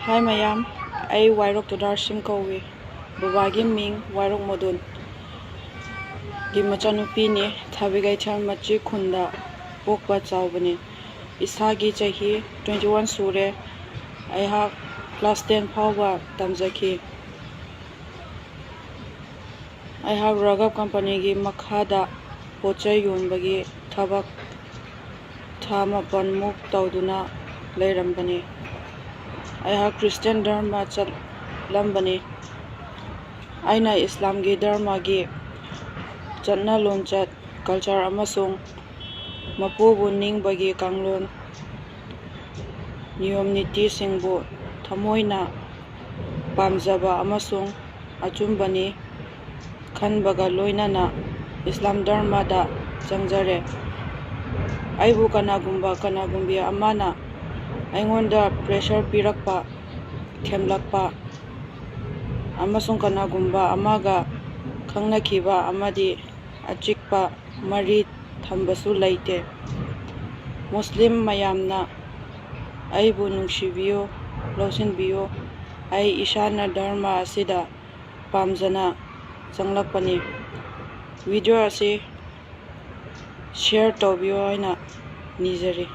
Hi mayam, I Wairok Todarshim kauwi. Babagi ming Wairok modun. Gimachanu ni thabigai chal machi khunda pokpa chawbani. Isagi chahi 21 sure. I have class 10 phawba tamjaki. I have Ragab company gi makhada pochai yonbagi thabak thamapan muk tawduna leirambani. I have Christian Dharma chatlambani. Aina Islam gi Dharma gi chatna lonchat culture amasung mapubu ningbagi kanglon niyom niti singbu thamoina pamjaba amasung achumbani khanbaga loinana Islam Dharma da changjare. Aibu kanagumbi amana aingonda pressure pirakpa themlakpa amasung kanagumba amaga khangnakiba amadi achikpa mari thambasu laite. Muslim mayamna aibu nungsibiyo lausinbiyo ai ishana dharma asida pamjana changlakpani. Video asi share tawbiyo aina nijari.